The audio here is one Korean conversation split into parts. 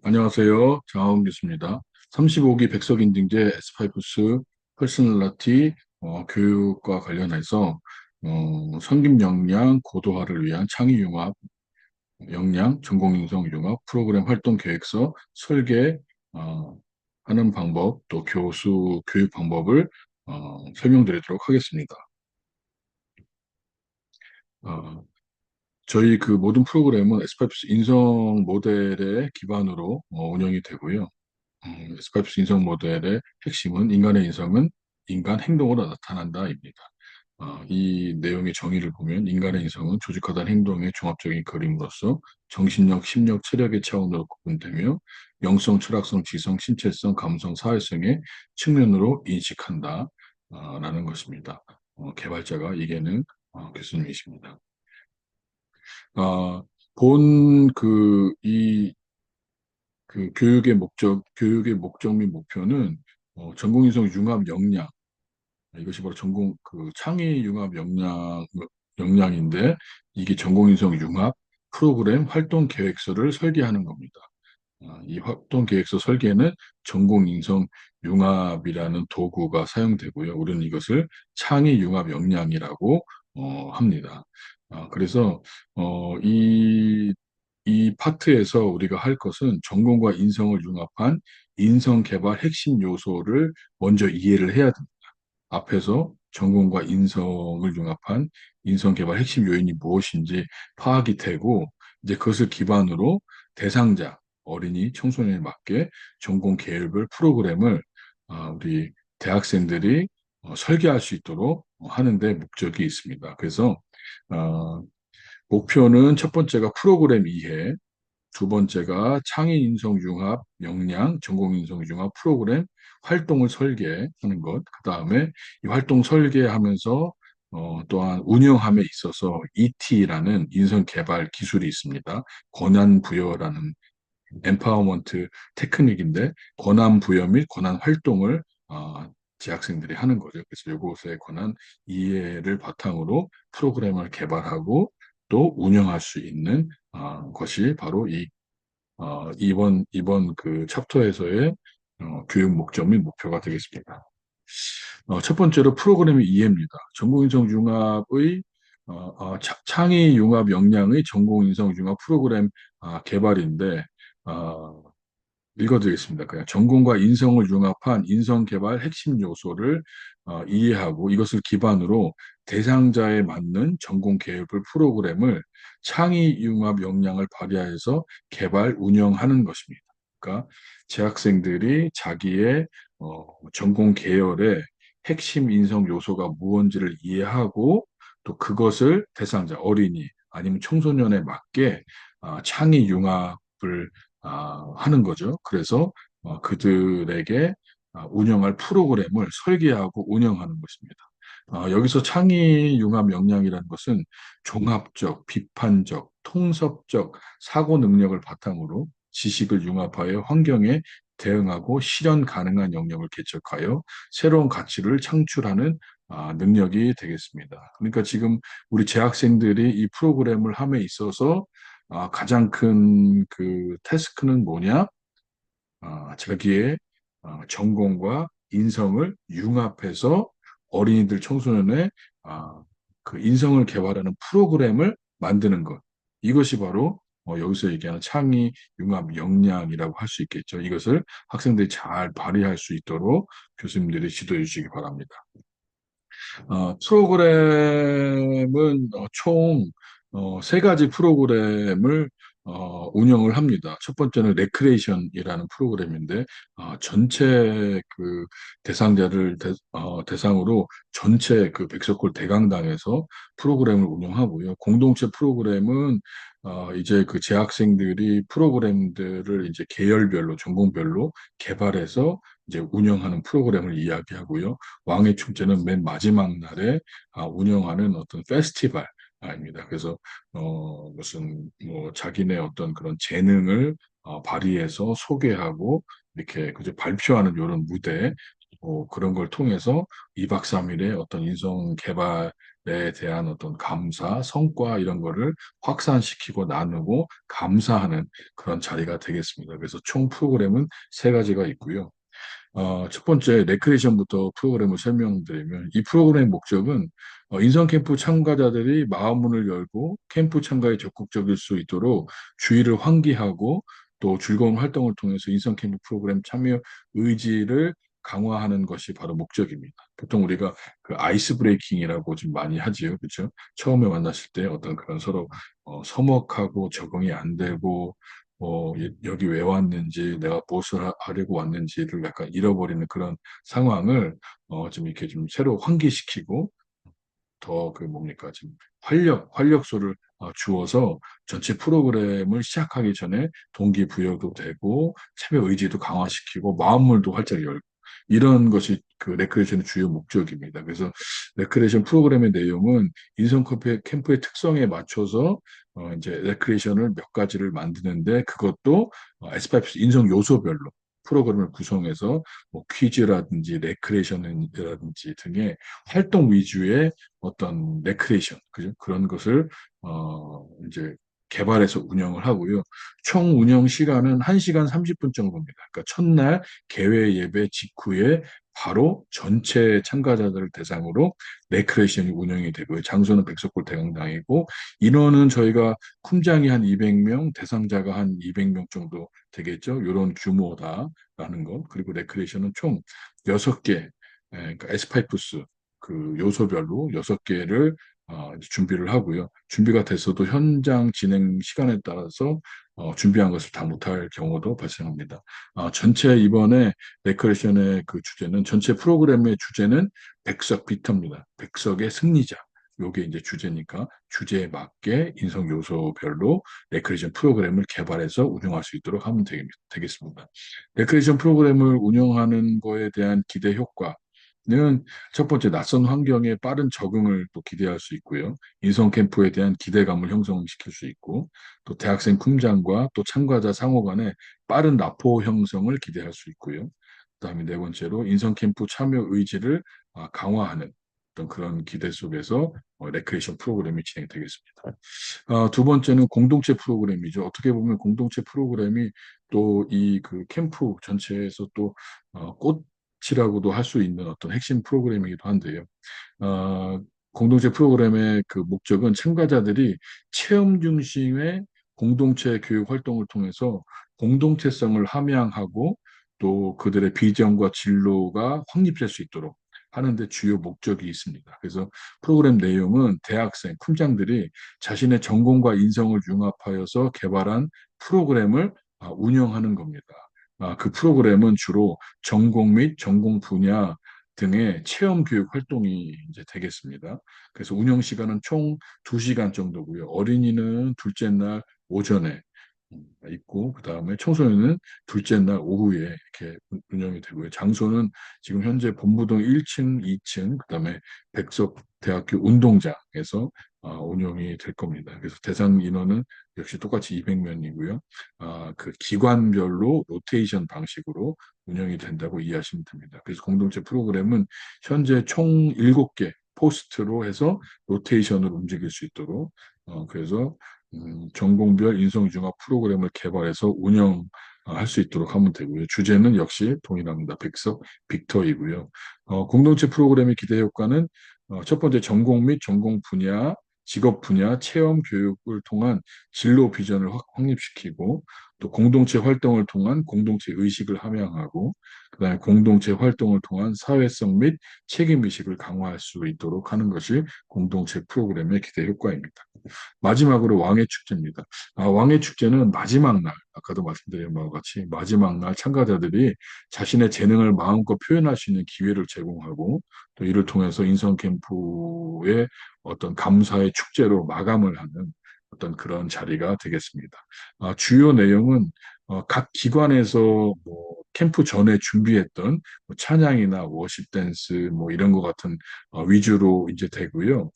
안녕하세요. 장하원 교수입니다. 35기 백석인증제 에스파이푸스 퍼스널리티 교육과 관련해서 성김 역량 고도화를 위한 창의 융합 역량 전공인성 융합 프로그램 활동 계획서 설계 하는 방법 또 교수 교육 방법을 설명드리도록 하겠습니다. 어, 저희 그 모든 프로그램은 에스파이푸스 인성 모델의 기반으로 운영이 되고요. 스파이프스 인성 모델의 핵심은 인간의 인성은 인간 행동으로 나타난다입니다. 이 내용의 정의를 보면 인간의 인성은 조직화된 행동의 종합적인 그림으로서 정신력, 심력, 체력의 차원으로 구분되며 영성, 철학성, 지성, 신체성, 감성, 사회성의 측면으로 인식한다. 라는 것입니다. 개발자가 이계능 교수님이십니다. 어, 본 교육의 목적 및 목표는 전공인성 융합 역량, 이것이 바로 창의 융합 역량인데, 이게 전공인성 융합 프로그램 활동 계획서를 설계하는 겁니다. 이 활동 계획서 설계는 전공인성 융합이라는 도구가 사용되고요. 우리는 이것을 창의 융합 역량이라고 합니다. 그래서 이 파트에서 우리가 할 것은 전공과 인성을 융합한 인성 개발 핵심 요소를 먼저 이해를 해야 됩니다. 앞에서 전공과 인성을 융합한 인성 개발 핵심 요인이 무엇인지 파악이 되고, 이제 그것을 기반으로 대상자, 어린이, 청소년에 맞게 전공 계획을, 프로그램을 우리 대학생들이 설계할 수 있도록 하는 데 목적이 있습니다. 그래서 어, 목표는 첫 번째가 프로그램 이해, 두 번째가 창의인성융합 역량, 전공인성융합 프로그램 활동을 설계하는 것. 그 다음에 이 활동 설계하면서 또한 운영함에 있어서 ET라는 인성개발 기술이 있습니다. 권한부여라는 엠파워먼트 테크닉인데, 권한부여 및 권한활동을 재학생들이 하는 거죠. 그래서 이것에 관한 이해를 바탕으로 프로그램을 개발하고 또 운영할 수 있는 것이 바로 이번 그 챕터에서의 교육 목적 및 목표가 되겠습니다. 첫 번째로 프로그램의 이해입니다. 전공인성 융합의 창의 융합 역량의 전공인성 융합 프로그램 개발인데, 어, 읽어드리겠습니다. 그냥 전공과 인성을 융합한 인성 개발 핵심 요소를 이해하고 이것을 기반으로 대상자에 맞는 전공 계획을 프로그램을 창의 융합 역량을 발휘하여서 개발 운영하는 것입니다. 그러니까 재학생들이 자기의 전공 계열의 핵심 인성 요소가 무언지를 이해하고 또 그것을 대상자 어린이 아니면 청소년에 맞게 창의 융합을 하는 거죠. 그래서 그들에게 운영할 프로그램을 설계하고 운영하는 것입니다. 여기서 창의 융합 역량이라는 것은 종합적, 비판적, 통섭적 사고 능력을 바탕으로 지식을 융합하여 환경에 대응하고 실현 가능한 영역을 개척하여 새로운 가치를 창출하는 능력이 되겠습니다. 그러니까 지금 우리 재학생들이 이 프로그램을 함에 있어서 가장 큰 그 태스크는 뭐냐? 자기의 전공과 인성을 융합해서 어린이들, 청소년의 그 인성을 개발하는 프로그램을 만드는 것. 이것이 바로 여기서 얘기하는 창의 융합 역량이라고 할 수 있겠죠. 이것을 학생들이 잘 발휘할 수 있도록 교수님들이 지도해 주시기 바랍니다. 프로그램은 총 세 가지 프로그램을 운영을 합니다. 첫 번째는 레크레이션이라는 프로그램인데, 전체 그 대상자를 대상으로 전체 그 백석골 대강당에서 프로그램을 운영하고요. 공동체 프로그램은 이제 그 재학생들이 프로그램들을 이제 계열별로, 전공별로 개발해서 이제 운영하는 프로그램을 이야기하고요. 왕의 축제는 맨 마지막 날에 운영하는 어떤 페스티벌입니다. 그래서 무슨 뭐 자기네 어떤 그런 재능을 발휘해서 소개하고 이렇게 그저 발표하는 이런 무대 그런 걸 통해서 2박 3일의 어떤 인성 개발 대한 어떤 감사, 성과 이런 거를 확산시키고 나누고 감사하는 그런 자리가 되겠습니다. 그래서 총 프로그램은 세 가지가 있고요. 첫 번째, 레크레이션부터 프로그램을 설명드리면, 이 프로그램의 목적은 인성 캠프 참가자들이 마음문을 열고 캠프 참가에 적극적일 수 있도록 주의를 환기하고 또 즐거운 활동을 통해서 인성 캠프 프로그램 참여 의지를 강화하는 것이 바로 목적입니다. 보통 우리가 그 아이스 브레이킹이라고 좀 많이 하지요. 그렇죠? 처음에 만났을 때 어떤 그런 서로 서먹하고 적응이 안 되고 여기 왜 왔는지, 내가 무엇을 하려고 왔는지를 약간 잃어버리는 그런 상황을 좀 이렇게 좀 새로 환기시키고 더 그 뭡니까, 지금 활력소를 주어서 전체 프로그램을 시작하기 전에 동기부여도 되고 참여 의지도 강화시키고 마음물도 활짝 열고 이런 것이 그 레크레이션의 주요 목적입니다. 그래서 레크레이션 프로그램의 내용은 인성 캠프의 특성에 맞춰서 이제 레크레이션을 몇 가지를 만드는데 그것도 S5 인성 요소별로 프로그램을 구성해서 뭐 퀴즈라든지 레크레이션이라든지 등의 활동 위주의 어떤 레크레이션, 그죠? 그런 것을, 이제 개발해서 운영을 하고요. 총 운영 시간은 1시간 30분 정도입니다. 그러니까 첫날 개회 예배 직후에 바로 전체 참가자들을 대상으로 레크레이션이 운영이 되고요. 장소는 백석골 대강당이고, 인원은 저희가 쿰장이 한 200명, 대상자가 한 200명 정도 되겠죠. 이런 규모다라는 것. 그리고 레크레이션은 총 6개, 그러니까 에스파이푸스 그 요소별로 6개를 준비를 하고요. 준비가 됐어도 현장 진행 시간에 따라서 준비한 것을 다 못할 경우도 발생합니다. 전체 이번에 레크레이션의 그 주제는 전체 프로그램의 주제는 백석 비터입니다. 백석의 승리자. 요게 이제 주제니까 주제에 맞게 인성 요소별로 레크레이션 프로그램을 개발해서 운영할 수 있도록 하면 되겠습니다. 레크레이션 프로그램을 운영하는 거에 대한 기대 효과 는 첫 번째, 낯선 환경에 빠른 적응을 또 기대할 수 있고요. 인성 캠프에 대한 기대감을 형성시킬 수 있고, 또 대학생 쿰장과 또 참가자 상호 간의 빠른 라포 형성을 기대할 수 있고요. 그다음에 네 번째로 인성 캠프 참여 의지를 강화하는 어떤 그런 기대 속에서 레크레이션 프로그램이 진행되겠습니다. 두 번째는 공동체 프로그램이죠. 어떻게 보면 공동체 프로그램이 또 이 그 캠프 전체에서 또 꽃이라고도 할 수 있는 어떤 핵심 프로그램이기도 한데요. 어, 공동체 프로그램의 그 목적은 참가자들이 체험 중심의 공동체 교육 활동을 통해서 공동체성을 함양하고 또 그들의 비전과 진로가 확립될 수 있도록 하는데 주요 목적이 있습니다. 그래서 프로그램 내용은 대학생, 쿰장들이 자신의 전공과 인성을 융합하여서 개발한 프로그램을 운영하는 겁니다. 그 프로그램은 주로 전공 및 전공 분야 등의 체험 교육 활동이 이제 되겠습니다. 그래서 운영 시간은 총 2시간 정도고요. 어린이는 둘째 날 오전에 있고, 그 다음에 청소년은 둘째 날 오후에 이렇게 운영이 되고요. 장소는 지금 현재 본부동 1층, 2층, 그 다음에 백석대학교 운동장에서 운영이 될 겁니다. 그래서 대상 인원은 역시 똑같이 200명이고요. 그 기관별로 로테이션 방식으로 운영이 된다고 이해하시면 됩니다. 그래서 공동체 프로그램은 현재 총 7개 포스트로 해서 로테이션으로 움직일 수 있도록 그래서 전공별 인성융합 프로그램을 개발해서 운영할 수 있도록 하면 되고요. 주제는 역시 동일합니다. 백석 빅터이고요. 공동체 프로그램의 기대 효과는 첫 번째 전공 및 전공 분야, 직업 분야, 체험 교육을 통한 진로 비전을 확립시키고 또 공동체 활동을 통한 공동체 의식을 함양하고 그다음에 공동체 활동을 통한 사회성 및 책임 의식을 강화할 수 있도록 하는 것이 공동체 프로그램의 기대 효과입니다. 마지막으로 왕의 축제입니다. 왕의 축제는 마지막 날, 아까도 말씀드린 바와 같이 마지막 날 참가자들이 자신의 재능을 마음껏 표현할 수 있는 기회를 제공하고 또 이를 통해서 인성 캠프의 어떤 감사의 축제로 마감을 하는 어떤 그런 자리가 되겠습니다. 주요 내용은 각 기관에서 뭐 캠프 전에 준비했던 뭐 찬양이나 워십 댄스 뭐 이런 것 같은 위주로 이제 되고요.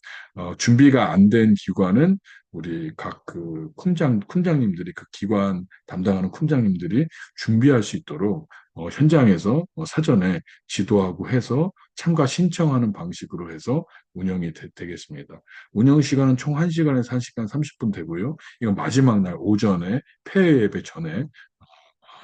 준비가 안 된 기관은 우리 각 그 쿰장님들이 그 기관 담당하는 쿰장님들이 준비할 수 있도록 현장에서 사전에 지도하고 해서 참가 신청하는 방식으로 해서 운영이 되겠습니다. 운영 시간은 총 1시간에서 1시간 30분 되고요. 이건 마지막 날 오전에 폐회 예배 전에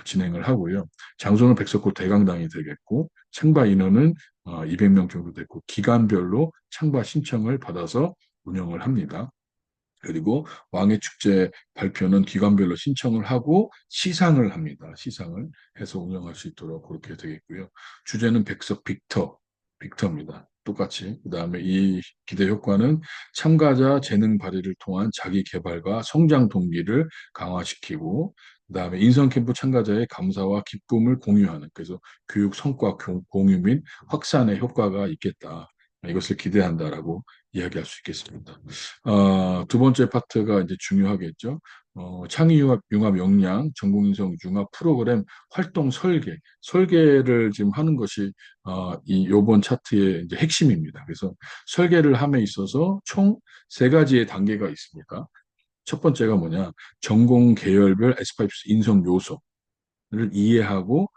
진행을 하고요. 장소는 백석구 대강당이 되겠고 참가 인원은 200명 정도 됐고 기간별로 참가 신청을 받아서 운영을 합니다. 그리고 왕의 축제 발표는 기관별로 신청을 하고 시상을 합니다. 시상을 해서 운영할 수 있도록 그렇게 되겠고요. 주제는 백석 빅터입니다. 똑같이. 그다음에 이 기대 효과는 참가자 재능 발휘를 통한 자기 개발과 성장 동기를 강화시키고, 그다음에 인성 캠프 참가자의 감사와 기쁨을 공유하는, 그래서 교육 성과 공유 및 확산의 효과가 있겠다. 이것을 기대한다라고 이야기할 수 있겠습니다. 두 번째 파트가 이제 중요하겠죠. 창의융합 역량, 전공인성 융합 프로그램 활동 설계를 지금 하는 것이 이 요번 차트의 이제 핵심입니다. 그래서 설계를 함에 있어서 총 세 가지의 단계가 있습니다. 첫 번째가 뭐냐? 전공 계열별 에스파이프스 인성 요소를 이해하고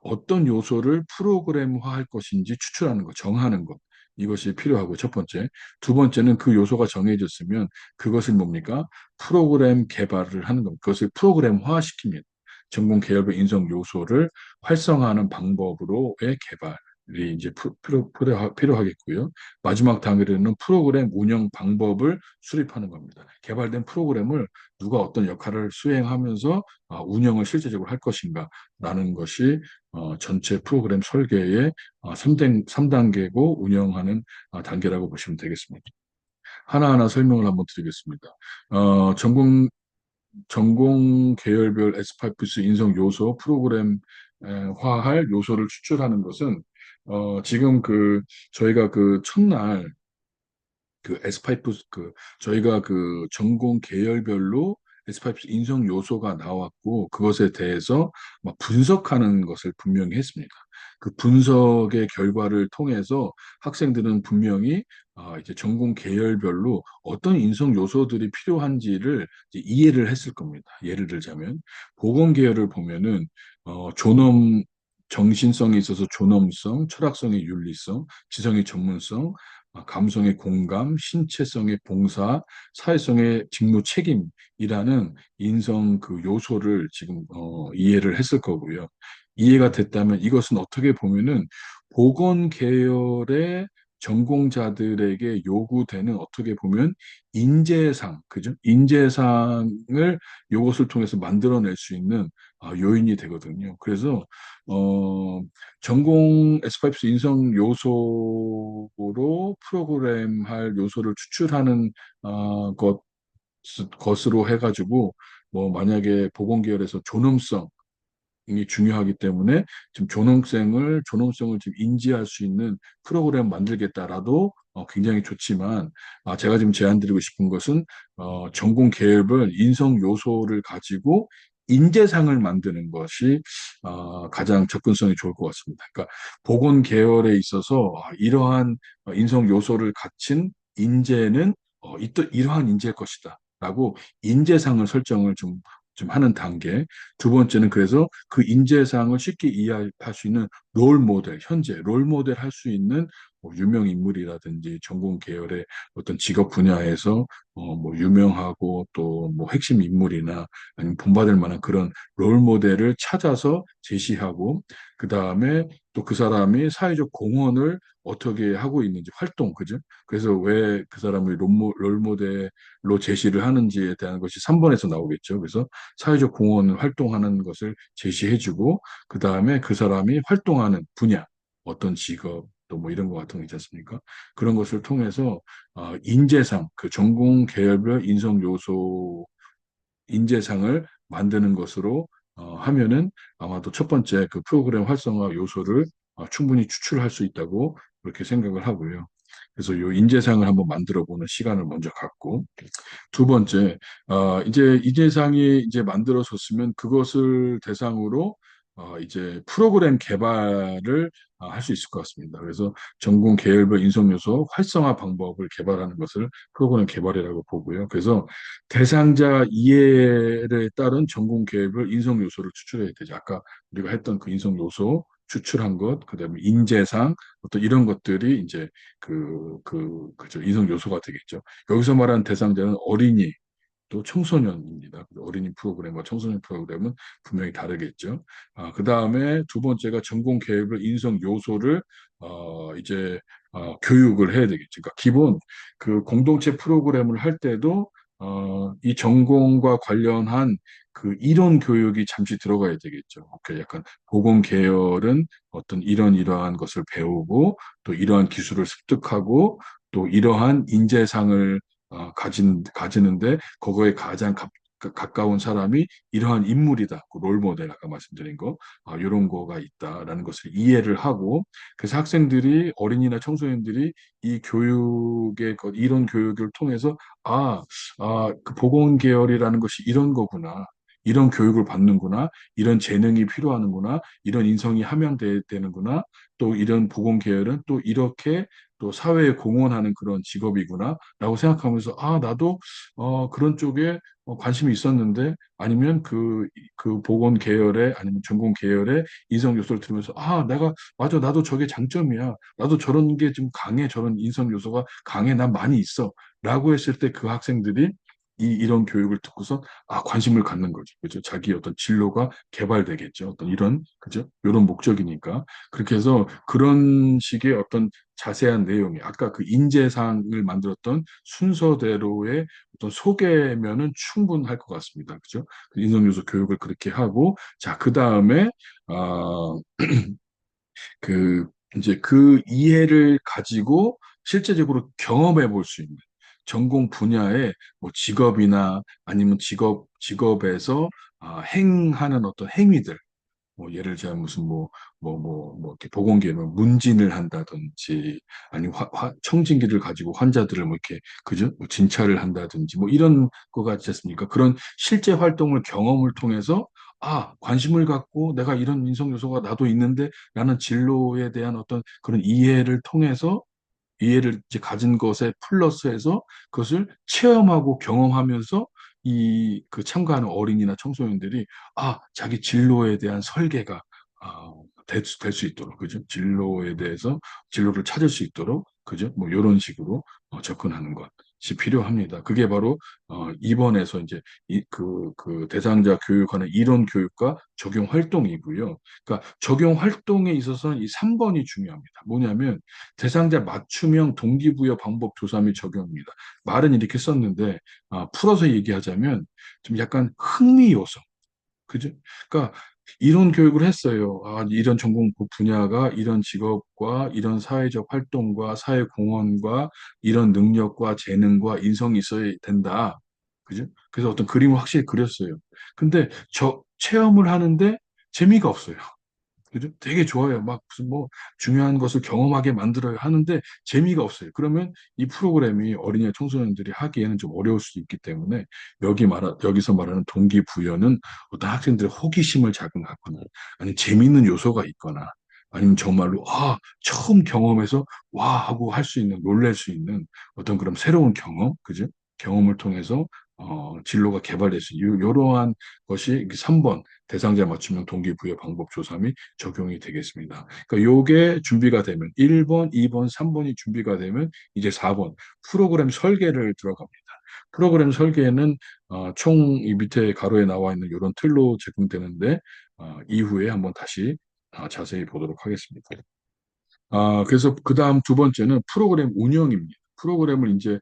어떤 요소를 프로그램화할 것인지 추출하는 것, 정하는 것. 이것이 필요하고 첫 번째. 두 번째는 그 요소가 정해졌으면 그것을 뭡니까? 프로그램 개발을 하는 것. 그것을 프로그램화시킵니다. 전공 계열별 인성 요소를 활성화하는 방법으로의 개발이 이제 필요하겠고요. 마지막 단계로는 프로그램 운영 방법을 수립하는 겁니다. 개발된 프로그램을 누가 어떤 역할을 수행하면서 운영을 실제적으로 할 것인가라는 것이 전체 프로그램 설계의 3단계고 운영하는 단계라고 보시면 되겠습니다. 하나하나 설명을 한번 드리겠습니다. 전공 계열별 에스파이프스 인성 요소 프로그램 화할 요소를 추출하는 것은 지금 저희가 첫날 에스파이프 저희가 전공 계열별로 에스파이프 인성 요소가 나왔고 그것에 대해서 막 분석하는 것을 분명히 했습니다. 그 분석의 결과를 통해서 학생들은 분명히 이제 전공 계열별로 어떤 인성 요소들이 필요한지를 이제 이해를 했을 겁니다. 예를 들자면 보건 계열을 보면은 존엄 정신성에 있어서 존엄성, 철학성의 윤리성, 지성의 전문성, 감성의 공감, 신체성의 봉사, 사회성의 직무 책임이라는 인성 요소를 지금 이해를 했을 거고요. 이해가 됐다면 이것은 어떻게 보면은 보건 계열의 전공자들에게 요구되는 어떻게 보면 인재상, 그죠? 인재상을 이것을 통해서 만들어낼 수 있는 요인이 되거든요. 그래서 어, 전공 에스파이프스 인성 요소로 프로그램할 요소를 추출하는 것으로 해가지고 뭐 만약에 보건 계열에서 존엄성이 중요하기 때문에 지금 존엄성을 지금 인지할 수 있는 프로그램 만들겠다라도 굉장히 좋지만 제가 지금 제안드리고 싶은 것은 전공 계열별 인성 요소를 가지고 인재상을 만드는 것이 가장 접근성이 좋을 것 같습니다. 그러니까 보건 계열에 있어서 이러한 인성 요소를 갖춘 인재는 이러한 인재일 것이다라고 인재상을 설정을 좀 하는 단계. 두 번째는 그래서 그 인재상을 쉽게 이해할 수 있는 현재 롤 모델 할 수 있는 뭐 유명 인물이라든지 전공 계열의 어떤 직업 분야에서 뭐 유명하고 또 뭐 핵심 인물이나 아니면 본받을 만한 그런 롤 모델을 찾아서 제시하고 그 다음에 또 그 사람이 사회적 공헌을 어떻게 하고 있는지 활동, 그죠? 그래서 왜 그 사람을 롤 모델로 제시를 하는지에 대한 것이 3번에서 나오겠죠. 그래서 사회적 공헌 활동하는 것을 제시해주고 그 다음에 그 사람이 활동하는 분야, 어떤 직업, 또 뭐 이런 거 같은 거 있지 않습니까? 그런 것을 통해서 인재상, 그 전공 계열별 인성 요소 인재상을 만드는 것으로 하면은 아마도 첫 번째 그 프로그램 활성화 요소를 충분히 추출할 수 있다고 그렇게 생각을 하고요. 그래서 이 인재상을 한번 만들어 보는 시간을 먼저 갖고 두 번째, 이제 인재상이 이제 만들어졌으면 그것을 대상으로 이제 프로그램 개발을 할 수 있을 것 같습니다. 그래서 전공 계열별 인성 요소 활성화 방법을 개발하는 것을 프로그램 개발이라고 보고요. 그래서 대상자 이해에 따른 전공 계열별 인성 요소를 추출해야 되죠. 아까 우리가 했던 그 인성 요소 추출한 것, 그다음에 인재상 어떤 이런 것들이 이제 그죠 인성 요소가 되겠죠. 여기서 말하는 대상자는 어린이 또 청소년입니다. 어린이 프로그램과 청소년 프로그램은 분명히 다르겠죠. 그 다음에 두 번째가 전공 계획을 인성 요소를 이제 교육을 해야 되겠죠. 그러니까 기본 그 공동체 프로그램을 할 때도 이 전공과 관련한 그 이론 교육이 잠시 들어가야 되겠죠. 그 약간 보건 계열은 어떤 이러한 것을 배우고 또 이러한 기술을 습득하고 또 이러한 인재상을 가지는데 그거에 가장 가까운 사람이 이러한 인물이다. 그 롤모델 아까 말씀드린 거 이런 거가 있다라는 것을 이해를 하고 그래서 학생들이 어린이나 청소년들이 이 교육의 이런 교육을 통해서 그 보건 계열이라는 것이 이런 거구나. 이런 교육을 받는구나, 이런 재능이 필요하는구나, 이런 인성이 함양되는구나, 또 이런 보건 계열은 또 이렇게 또 사회에 공헌하는 그런 직업이구나라고 생각하면서 나도 그런 쪽에 관심이 있었는데 아니면 그 보건 계열에 아니면 전공 계열의 인성 요소를 들으면서 내가 맞아 나도 저게 장점이야 나도 저런 게 좀 강해 저런 인성 요소가 강해 난 많이 있어 라고 했을 때 그 학생들이 이런 교육을 듣고서 관심을 갖는 거죠. 그죠? 자기 어떤 진로가 개발되겠죠. 어떤 이런, 그죠? 이런 목적이니까. 그렇게 해서 그런 식의 어떤 자세한 내용이 아까 그 인재상을 만들었던 순서대로의 어떤 소개면은 충분할 것 같습니다. 그죠? 그 인성요소 교육을 그렇게 하고, 자, 그 다음에, 어, 그, 이제 그 이해를 가지고 실제적으로 경험해 볼 수 있는 전공 분야의 뭐 직업이나 아니면 직업에서 행하는 어떤 행위들, 뭐 예를 들면 무슨 이렇게 보건기는 문진을 한다든지 아니면 청진기를 가지고 환자들을 뭐 이렇게 그죠? 뭐 진찰을 한다든지 뭐 이런 거 같지 않습니까? 그런 실제 활동을 경험을 통해서 관심을 갖고 내가 이런 인성 요소가 나도 있는데 라는 진로에 대한 어떤 그런 이해를 통해서 이해를 이제 가진 것에 플러스해서 그것을 체험하고 경험하면서 그 참가하는 어린이나 청소년들이 자기 진로에 대한 설계가 될 수 있도록 그죠? 진로에 대해서 진로를 찾을 수 있도록 그죠? 뭐 이런 식으로 접근하는 것이 필요합니다. 그게 바로 이번에서 이제 그 대상자 교육하는 이론 교육과 적용 활동이고요. 그러니까 적용 활동에 있어서는 이 3번이 중요합니다. 뭐냐면 대상자 맞춤형 동기부여 방법 조사 및 적용입니다. 말은 이렇게 썼는데 풀어서 얘기하자면 좀 약간 흥미 요소, 그죠? 그러니까 이런 교육을 했어요. 이런 전공 분야가 이런 직업과 이런 사회적 활동과 사회 공헌과 이런 능력과 재능과 인성이 있어야 된다. 그죠? 그래서 어떤 그림을 확실히 그렸어요. 근데 저 체험을 하는데 재미가 없어요. 그죠? 되게 좋아요. 막 무슨 뭐 중요한 것을 경험하게 만들어야 하는데 재미가 없어요. 그러면 이 프로그램이 어린이 청소년들이 하기에는 좀 어려울 수도 있기 때문에 여기서 말하는 동기부여는 어떤 학생들의 호기심을 자극하거나 아니면 재미있는 요소가 있거나 아니면 정말로 처음 경험해서 와 하고 할 수 있는 놀랄 수 있는 어떤 그런 새로운 경험, 그죠? 경험을 통해서 진로가 개발될 수 있는 이러한 것이 3번 대상자 맞춤형 동기부여 방법 조사 및 적용이 되겠습니다. 그러니까 요게 준비가 되면 1번, 2번, 3번이 준비가 되면 이제 4번 프로그램 설계를 들어갑니다. 프로그램 설계는 총 이 밑에 가로에 나와 있는 이런 틀로 제공되는데 이후에 한번 다시 자세히 보도록 하겠습니다. 그래서 그 다음 두 번째는 프로그램 운영입니다. 프로그램을 이제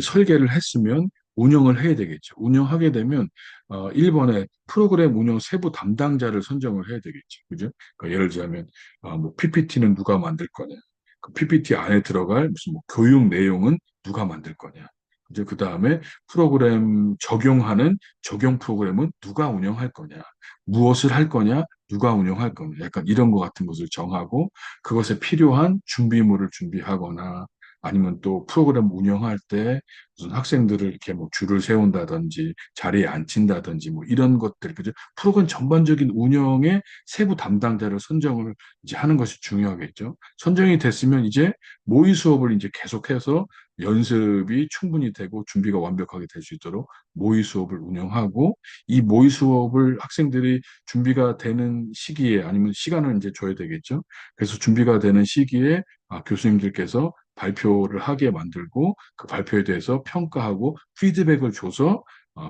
설계를 했으면 운영을 해야 되겠죠. 운영하게 되면 1번에 프로그램 운영 세부 담당자를 선정을 해야 되겠죠. 그죠? 그러니까 예를 들자면 뭐 PPT는 누가 만들 거냐. 그 PPT 안에 들어갈 무슨 뭐 교육 내용은 누가 만들 거냐. 이제 그 다음에 프로그램 적용하는 적용 프로그램은 누가 운영할 거냐. 무엇을 할 거냐. 누가 운영할 거냐. 약간 이런 거 같은 것을 정하고 그것에 필요한 준비물을 준비하거나 아니면 또 프로그램 운영할 때 무슨 학생들을 이렇게 뭐 줄을 세운다든지 자리에 앉힌다든지 뭐 이런 것들, 그죠? 프로그램 전반적인 운영의 세부 담당자를 선정을 이제 하는 것이 중요하겠죠. 선정이 됐으면 이제 모의 수업을 이제 계속해서 연습이 충분히 되고 준비가 완벽하게 될 수 있도록 모의 수업을 운영하고, 이 모의 수업을 학생들이 준비가 되는 시기에, 아니면 시간을 이제 줘야 되겠죠. 그래서 준비가 되는 시기에 교수님들께서 발표를 하게 만들고, 그 발표에 대해서 평가하고 피드백을 줘서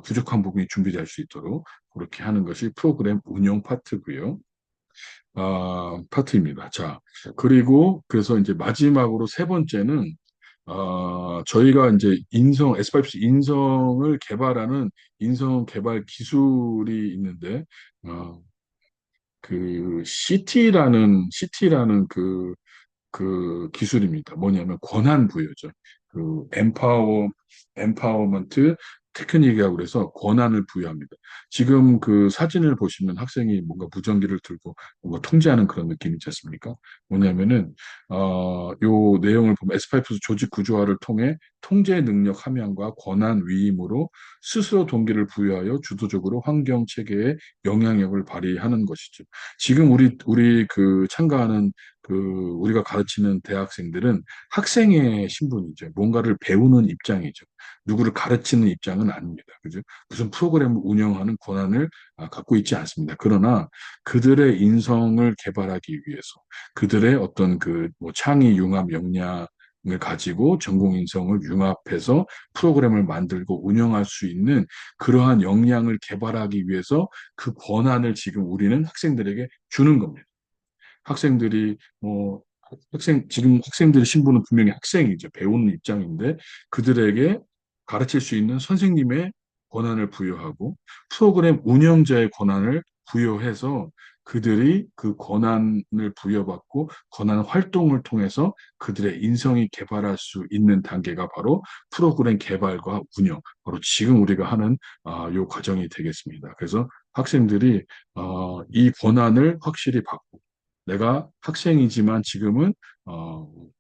부족한 부분이 준비될 수 있도록 그렇게 하는 것이 프로그램 운영 파트고요. 파트입니다. 자, 그리고 그래서 이제 마지막으로 세 번째는 저희가 이제 S5C 인성을 개발하는 인성 개발 기술이 있는데, 어, CT라는 그 기술입니다. 뭐냐면 권한 부여죠. 엠파워먼트 테크닉이라고 그래서 권한을 부여합니다. 지금 그 사진을 보시면 학생이 뭔가 무전기를 들고 뭔가 통제하는 그런 느낌이 있지 않습니까? 뭐냐면은, 요 내용을 보면 S5 조직 구조화를 통해 통제 능력 함양과 권한 위임으로 스스로 동기를 부여하여 주도적으로 환경 체계에 영향력을 발휘하는 것이죠. 지금 우리 그 참가하는 우리가 가르치는 대학생들은 학생의 신분이죠. 뭔가를 배우는 입장이죠. 누구를 가르치는 입장은 아닙니다. 그죠? 무슨 프로그램을 운영하는 권한을 갖고 있지 않습니다. 그러나 그들의 인성을 개발하기 위해서, 그들의 어떤 뭐 창의 융합 역량을 가지고 전공인성을 융합해서 프로그램을 만들고 운영할 수 있는 그러한 역량을 개발하기 위해서 그 권한을 지금 우리는 학생들에게 주는 겁니다. 학생들이 뭐 지금 학생들의 신분은 분명히 학생이죠. 배우는 입장인데 그들에게 가르칠 수 있는 선생님의 권한을 부여하고 프로그램 운영자의 권한을 부여해서 그들이 그 권한을 부여받고 권한 활동을 통해서 그들의 인성이 개발할 수 있는 단계가 바로 프로그램 개발과 운영, 바로 지금 우리가 하는 요 과정이 되겠습니다. 그래서 학생들이 이 권한을 확실히 받고, 내가 학생이지만 지금은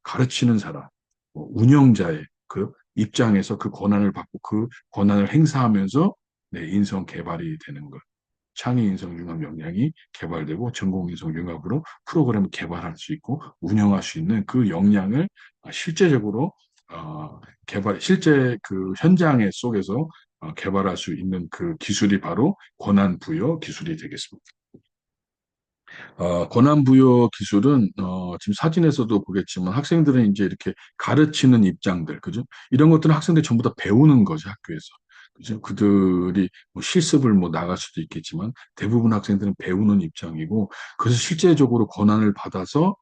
가르치는 사람, 운영자의 그 입장에서 그 권한을 받고 그 권한을 행사하면서 내 인성 개발이 되는 것. 창의 인성 융합 역량이 개발되고 전공 인성 융합으로 프로그램을 개발할 수 있고 운영할 수 있는 그 역량을 실제적으로 실제 그 현장의 속에서 개발할 수 있는 그 기술이 바로 권한 부여 기술이 되겠습니다. 권한부여 기술은 지금 사진에서도 보겠지만 학생들은 이제 이렇게 가르치는 입장들, 그죠? 이런 것들은 학생들이 전부 다 배우는 거죠, 학교에서. 그죠? 그들이 뭐 실습을 뭐 나갈 수도 있겠지만 대부분 학생들은 배우는 입장이고, 그래서 실제적으로 권한을 받아서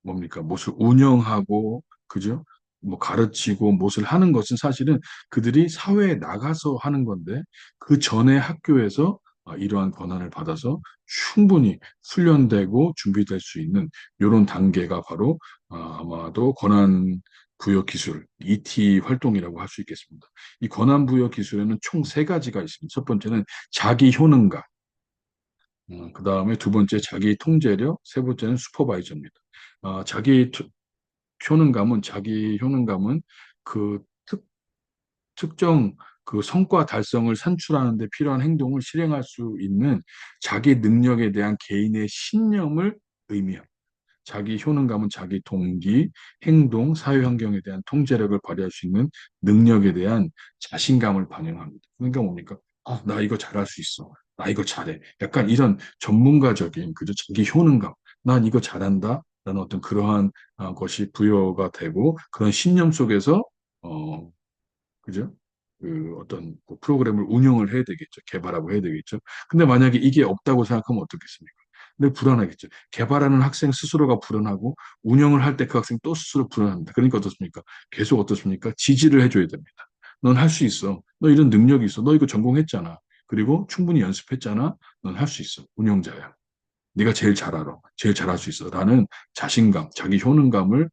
뭡니까? 무엇을 운영하고, 그죠? 뭐 가르치고 무엇을 하는 것은 사실은 그들이 사회에 나가서 하는 건데, 그 전에 학교에서 이러한 권한을 받아서 충분히 훈련되고 준비될 수 있는 이런 단계가 바로 아마도 권한 부여 기술, ET 활동이라고 할 수 있겠습니다. 이 권한 부여 기술에는 총 세 가지가 있습니다. 첫 번째는 자기 효능감, 그 다음에 두 번째 자기 통제력, 세 번째는 슈퍼바이저입니다. 자기 효능감은 그 특정 그 성과 달성을 산출하는 데 필요한 행동을 실행할 수 있는 자기 능력에 대한 개인의 신념을 의미합니다. 자기 효능감은 자기 동기, 행동, 사회 환경에 대한 통제력을 발휘할 수 있는 능력에 대한 자신감을 반영합니다. 그러니까 뭡니까? 나 이거 잘할 수 있어. 나 이거 잘해. 약간 이런 전문가적인 그죠? 자기 효능감. 난 이거 잘한다. 라는 어떤 그러한 것이 부여가 되고 그런 신념 속에서 어, 그죠? 그 어떤 그 프로그램을 운영을 해야 되겠죠. 개발하고 해야 되겠죠. 근데 만약에 이게 없다고 생각하면 어떻겠습니까? 근데 불안하겠죠. 개발하는 학생 스스로가 불안하고 운영을 할 때 그 학생 또 스스로 불안합니다. 그러니까 어떻습니까? 계속 어떻습니까? 지지를 해줘야 됩니다. 넌 할 수 있어. 너 이런 능력이 있어. 너 이거 전공했잖아. 그리고 충분히 연습했잖아. 넌 할 수 있어. 운영자야. 네가 제일 잘 알아. 제일 잘할 수 있어. 라는 자신감, 자기 효능감을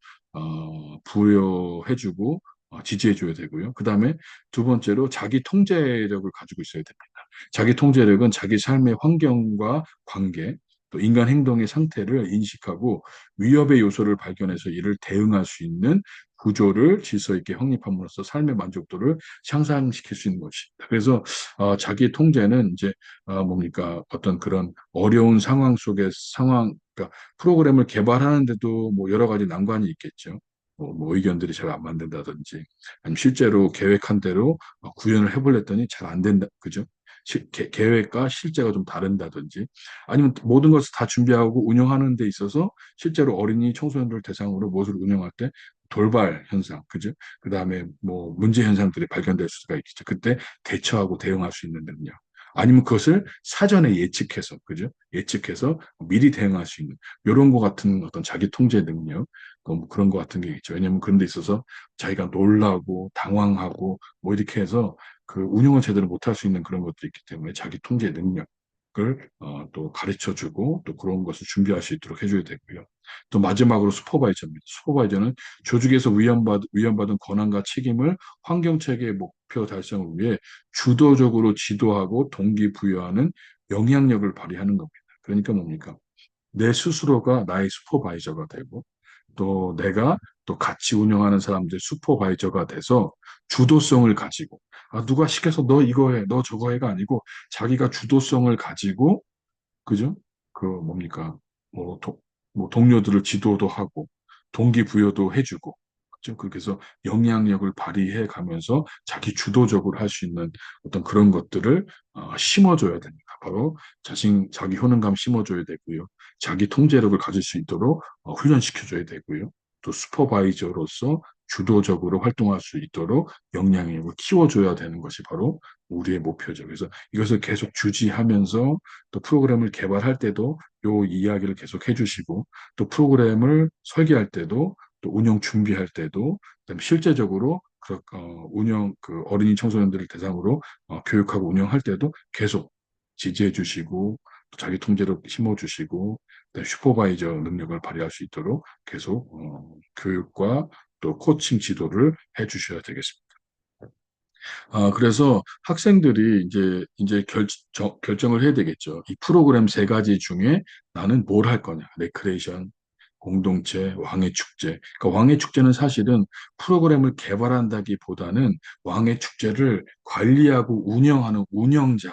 부여해주고 지지해줘야 되고요. 그 다음에 두 번째로 자기 통제력을 가지고 있어야 됩니다. 자기 통제력은 자기 삶의 환경과 관계, 또 인간 행동의 상태를 인식하고 위협의 요소를 발견해서 이를 대응할 수 있는 구조를 질서 있게 확립함으로써 삶의 만족도를 향상시킬 수 있는 것입니다. 그래서 자기 통제는 이제 뭡니까 어떤 그런 어려운 상황 속에 그러니까 프로그램을 개발하는데도 뭐 여러 가지 난관이 있겠죠. 뭐 의견들이 잘 안 맞는다든지, 아니면 실제로 계획한 대로 구현을 해보려더니 잘 안 된다, 그죠? 계획과 실제가 좀 다른다든지, 아니면 모든 것을 다 준비하고 운영하는 데 있어서 실제로 어린이 청소년들 대상으로 무엇을 운영할 때 돌발 현상, 그죠? 그 다음에 뭐 문제 현상들이 발견될 수가 있겠죠. 그때 대처하고 대응할 수 있는 능력. 아니면 그것을 사전에 예측해서, 그죠? 예측해서 미리 대응할 수 있는, 이런 것 같은 어떤 자기 통제 능력, 뭐 그런 것 같은 게 있죠. 왜냐하면 그런 데 있어서 자기가 놀라고 당황하고 뭐 이렇게 해서 그 운영을 제대로 못할 수 있는 그런 것들이 있기 때문에 자기 통제 능력을 또 가르쳐 주고 또 그런 것을 준비할 수 있도록 해줘야 되고요. 또 마지막으로 슈퍼바이저입니다. 슈퍼바이저는 조직에서 위임받은 권한과 책임을 환경체계의 목표 달성을 위해 주도적으로 지도하고 동기부여하는 영향력을 발휘하는 겁니다. 그러니까 뭡니까? 내 스스로가 나의 슈퍼바이저가 되고 또 내가 또 같이 운영하는 사람들 슈퍼바이저가 돼서 주도성을 가지고 누가 시켜서 너 이거 해, 너 저거 해가 아니고 자기가 주도성을 가지고 그죠? 그 뭡니까? 뭐, 뭐 동료들을 지도도 하고 동기부여도 해주고 그죠? 그렇게 해서 영향력을 발휘해 가면서 자기 주도적으로 할 수 있는 어떤 그런 것들을 심어줘야 됩니다. 바로 자기 효능감 심어줘야 되고요. 자기 통제력을 가질 수 있도록 훈련시켜줘야 되고요. 또 슈퍼바이저로서 주도적으로 활동할 수 있도록 역량력을 키워줘야 되는 것이 바로 우리의 목표죠. 그래서 이것을 계속 주지하면서 또 프로그램을 개발할 때도 요 이야기를 계속 해주시고 또 프로그램을 설계할 때도 또 운영 준비할 때도 그다음에 실제적으로 운영 그 어린이 청소년들을 대상으로 교육하고 운영할 때도 계속 지지해 주시고 또 자기 통제력 심어 주시고 슈퍼바이저 능력을 발휘할 수 있도록 계속 교육과 또 코칭 지도를 해 주셔야 되겠습니다. 그래서 학생들이 이제 결정을 해야 되겠죠. 이 프로그램 세 가지 중에 나는 뭘 할 거냐. 레크레이션, 공동체, 왕의 축제. 그러니까 왕의 축제는 사실은 프로그램을 개발한다기보다는 왕의 축제를 관리하고 운영하는 운영자의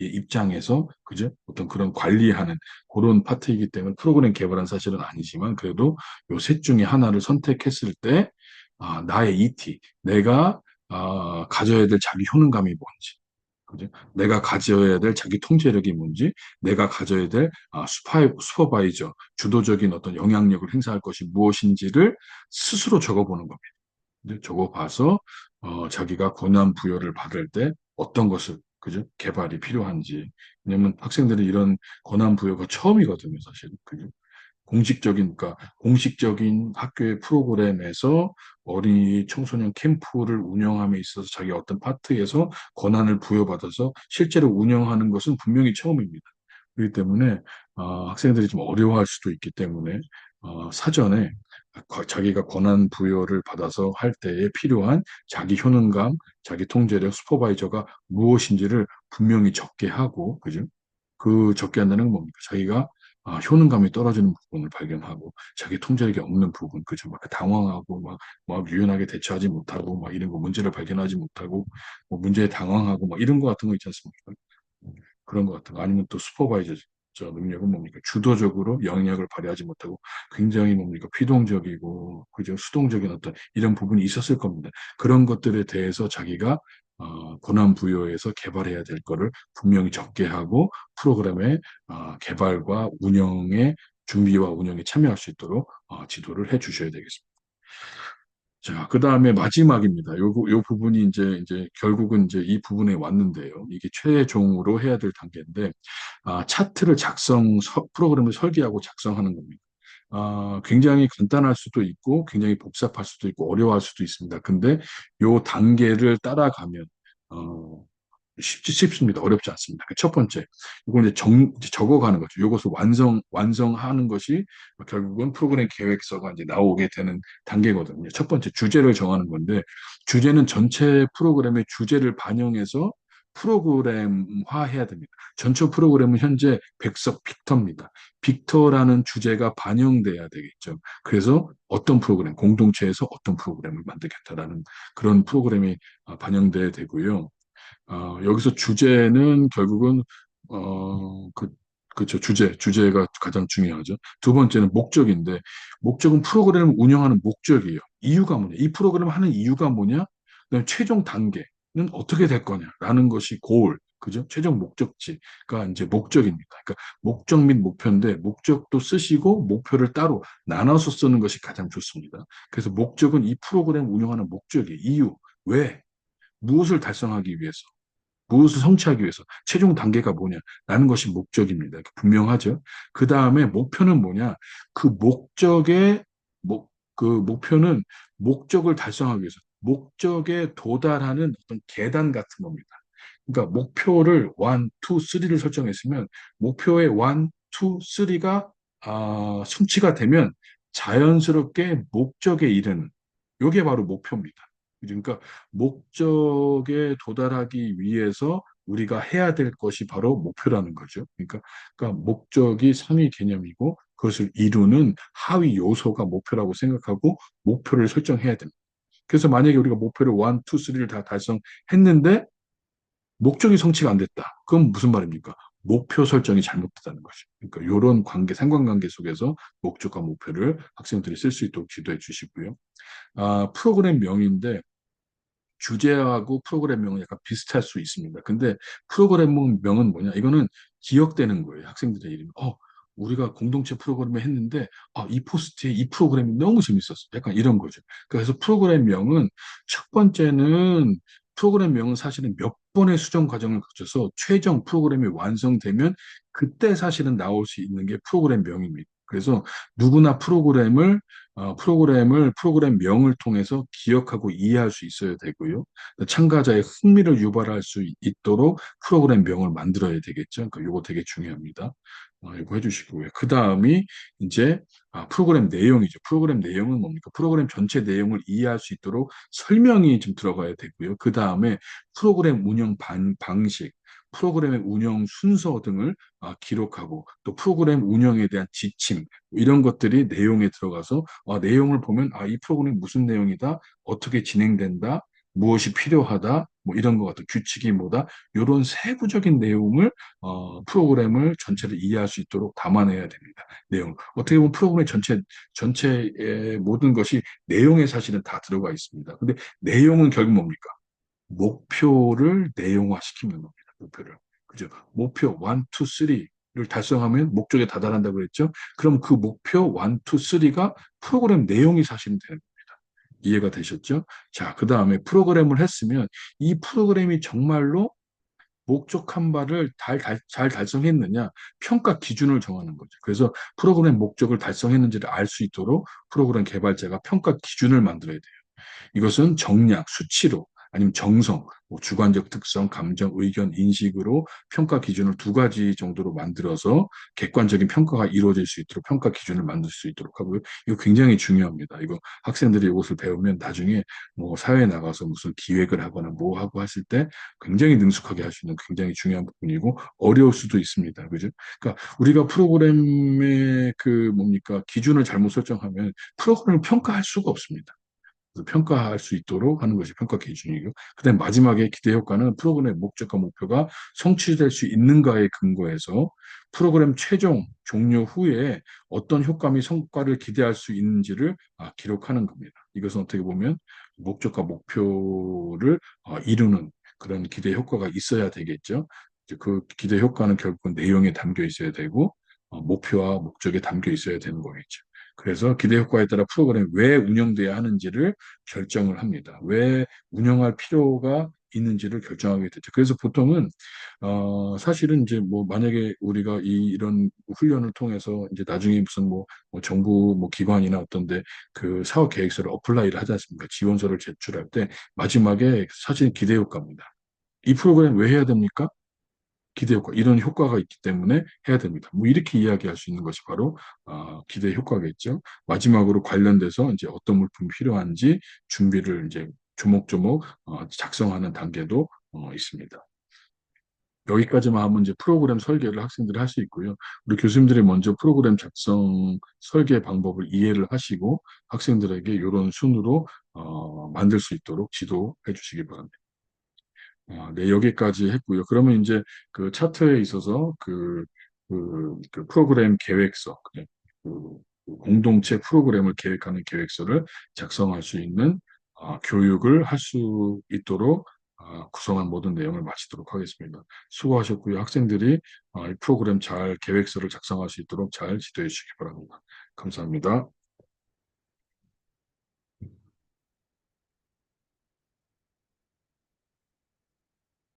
입장에서, 그죠? 어떤 그런 관리하는 그런 파트이기 때문에 프로그램 개발은 사실은 아니지만 그래도 요 셋 중에 하나를 선택했을 때, 나의 ET, 내가 가져야 될 자기 효능감이 뭔지, 그죠? 내가 가져야 될 자기 통제력이 뭔지, 내가 가져야 될 슈퍼바이저, 주도적인 어떤 영향력을 행사할 것이 무엇인지를 스스로 적어보는 겁니다. 이제 적어봐서 자기가 권한 부여를 받을 때 어떤 것을 그죠? 개발이 필요한지. 왜냐면 학생들이 이런 권한 부여가 처음이거든요, 사실. 그죠? 그러니까 공식적인 학교의 프로그램에서 어린이 청소년 캠프를 운영함에 있어서 자기 어떤 파트에서 권한을 부여받아서 실제로 운영하는 것은 분명히 처음입니다. 그렇기 때문에 학생들이 좀 어려워할 수도 있기 때문에 사전에 자기가 권한 부여를 받아서 할 때에 필요한 자기 효능감, 자기 통제력, 슈퍼바이저가 무엇인지를 분명히 적게 하고, 그죠? 그 적게 한다는 건 뭡니까? 자기가 효능감이 떨어지는 부분을 발견하고 자기 통제력이 없는 부분, 그죠? 막 당황하고 막 유연하게 대처하지 못하고 막 이런 거 문제를 발견하지 못하고 뭐 문제에 당황하고 막 이런 거 같은 거 있지 않습니까? 그런 것 같은 거. 아니면 또 슈퍼바이저 능력은 뭡니까? 주도적으로 영향력을 발휘하지 못하고 굉장히 뭡니까? 피동적이고, 그죠? 수동적인 어떤 이런 부분이 있었을 겁니다. 그런 것들에 대해서 자기가 권한 부여해서 개발해야 될 거를 분명히 적게 하고 프로그램의 개발과 운영의 준비와 운영에 참여할 수 있도록 지도를 해 주셔야 되겠습니다. 자, 그 다음에 마지막입니다. 요 부분이 이제 결국은 이제 이 부분에 왔는데요. 이게 최종으로 해야 될 단계인데, 차트를 프로그램을 설계하고 작성하는 겁니다. 굉장히 간단할 수도 있고, 굉장히 복잡할 수도 있고, 어려워할 수도 있습니다. 근데 요 단계를 따라가면, 어, 쉽습니다. 어렵지 않습니다. 첫 번째, 이걸 이제 적어가는 거죠. 이것을 완성하는 것이 결국은 프로그램 계획서가 이제 나오게 되는 단계거든요. 첫 번째, 주제를 정하는 건데, 주제는 전체 프로그램의 주제를 반영해서 프로그램화 해야 됩니다. 전체 프로그램은 현재 백석 빅터입니다. 빅터라는 주제가 반영돼야 되겠죠. 그래서 어떤 프로그램, 공동체에서 어떤 프로그램을 만들겠다라는 그런 프로그램이 반영돼야 되고요. 여기서 주제는 결국은 그렇죠. 주제가 가장 중요하죠. 두 번째는 목적인데, 목적은 프로그램을 운영하는 목적이에요. 이유가 뭐냐? 이 프로그램을 하는 이유가 뭐냐? 그다음에 최종 단계는 어떻게 될 거냐라는 것이 고al, 그죠? 최종 목적지가 이제 목적입니다. 그러니까 목적 및 목표인데, 목적도 쓰시고 목표를 따로 나눠서 쓰는 것이 가장 좋습니다. 그래서 목적은 이 프로그램 운영하는 목적이 이유, 왜, 무엇을 달성하기 위해서, 무엇을 성취하기 위해서, 최종 단계가 뭐냐라는 것이 목적입니다. 분명하죠. 그 다음에 목표는 뭐냐? 그 목적의 그 목표는 목적을 달성하기 위해서 목적에 도달하는 어떤 계단 같은 겁니다. 그러니까 목표를 1, 2, 3를 설정했으면 목표의 1, 2, 3가 성취가 되면 자연스럽게 목적에 이르는 이게 바로 목표입니다. 그러니까 목적에 도달하기 위해서 우리가 해야 될 것이 바로 목표라는 거죠. 그러니까 목적이 상위 개념이고 그것을 이루는 하위 요소가 목표라고 생각하고 목표를 설정해야 됩니다. 그래서 만약에 우리가 목표를 1, 2, 3를 다 달성했는데 목적이 성취가 안 됐다. 그건 무슨 말입니까? 목표 설정이 잘못됐다는 거죠. 그러니까 이런 관계, 상관관계 속에서 목적과 목표를 학생들이 쓸 수 있도록 지도해 주시고요. 프로그램명인데 주제하고 프로그램명은 약간 비슷할 수 있습니다. 근데 프로그램명은 뭐냐? 이거는 기억되는 거예요. 학생들의 이름이. 우리가 공동체 프로그램을 했는데, 이 포스트에 이 프로그램이 너무 재밌었어. 약간 이런 거죠. 그래서 프로그램명은 첫 번째는 프로그램명은 사실은 몇 번의 수정 과정을 거쳐서 최종 프로그램이 완성되면 그때 사실은 나올 수 있는 게 프로그램명입니다. 그래서 누구나 프로그램명을 통해서 기억하고 이해할 수 있어야 되고요. 참가자의 흥미를 유발할 수 있도록 프로그램명을 만들어야 되겠죠. 그러니까 이거 되게 중요합니다. 이거 해주시고요. 그 다음이 이제 프로그램 내용이죠. 프로그램 내용은 뭡니까? 프로그램 전체 내용을 이해할 수 있도록 설명이 좀 들어가야 되고요. 그 다음에 프로그램 운영 방식, 프로그램의 운영 순서 등을 기록하고 또 프로그램 운영에 대한 지침 이런 것들이 내용에 들어가서 내용을 보면 이 프로그램이 무슨 내용이다, 어떻게 진행된다, 무엇이 필요하다, 뭐 이런 것 같은 규칙이 뭐다, 이런 세부적인 내용을 프로그램을 전체를 이해할 수 있도록 담아내야 됩니다. 내용. 어떻게 보면 프로그램의 전체의 모든 것이 내용에 사실은 다 들어가 있습니다. 근데 내용은 결국 뭡니까? 목표를 내용화시키는 겁니다. 목표를. 그죠? 목표 1, 2, 3를 달성하면 목적에 다다른다고 그랬죠? 그럼 그 목표 1, 2, 3가 프로그램 내용이 사실은 되는 겁니다. 이해가 되셨죠? 자, 그 다음에 프로그램을 했으면 이 프로그램이 정말로 목적한 바를 잘 달성했느냐 평가 기준을 정하는 거죠. 그래서 프로그램 목적을 달성했는지를 알 수 있도록 프로그램 개발자가 평가 기준을 만들어야 돼요. 이것은 정량, 수치로 아니면 정성, 뭐 주관적 특성, 감정, 의견, 인식으로 평가 기준을 두 가지 정도로 만들어서 객관적인 평가가 이루어질 수 있도록 평가 기준을 만들 수 있도록 하고요. 이거 굉장히 중요합니다. 이거 학생들이 이것을 배우면 나중에 뭐 사회에 나가서 무슨 기획을 하거나 뭐 하고 하실 때 굉장히 능숙하게 할 수 있는 굉장히 중요한 부분이고 어려울 수도 있습니다. 그죠? 그러니까 우리가 프로그램의 그 뭡니까 기준을 잘못 설정하면 프로그램을 평가할 수가 없습니다. 평가할 수 있도록 하는 것이 평가 기준이고, 그다음 마지막에 기대 효과는 프로그램의 목적과 목표가 성취될 수 있는가에 근거해서 프로그램 최종 종료 후에 어떤 효과및 성과를 기대할 수 있는지를 기록하는 겁니다. 이것은 어떻게 보면 목적과 목표를 이루는 그런 기대 효과가 있어야 되겠죠. 이제 그 기대 효과는 결국은 내용에 담겨 있어야 되고 목표와 목적에 담겨 있어야 되는 거겠죠. 그래서 기대 효과에 따라 프로그램이 왜 운영돼야 하는지를 결정을 합니다. 왜 운영할 필요가 있는지를 결정하게 되죠. 그래서 보통은 사실은 이제 뭐 만약에 우리가 이런 훈련을 통해서 이제 나중에 무슨 뭐 정부 뭐 기관이나 어떤데 그 사업 계획서를 어플라이를 하지 않습니까? 지원서를 제출할 때 마지막에 사실 기대 효과입니다. 이 프로그램 왜 해야 됩니까? 기대 효과, 이런 효과가 있기 때문에 해야 됩니다. 뭐 이렇게 이야기할 수 있는 것이 바로 기대 효과겠죠. 마지막으로 관련돼서 이제 어떤 물품이 필요한지 준비를 이제 조목조목 작성하는 단계도 있습니다. 여기까지만 하면 이제 프로그램 설계를 학생들이 할 수 있고요. 우리 교수님들이 먼저 프로그램 작성 설계 방법을 이해를 하시고 학생들에게 이런 순으로 만들 수 있도록 지도해 주시기 바랍니다. 네, 여기까지 했고요. 그러면 이제 그 차트에 있어서 그 프로그램 계획서, 그 공동체 프로그램을 계획하는 계획서를 작성할 수 있는 교육을 할 수 있도록 구성한 모든 내용을 마치도록 하겠습니다. 수고하셨고요. 학생들이 이 프로그램 잘 계획서를 작성할 수 있도록 잘 지도해 주시기 바랍니다. 감사합니다.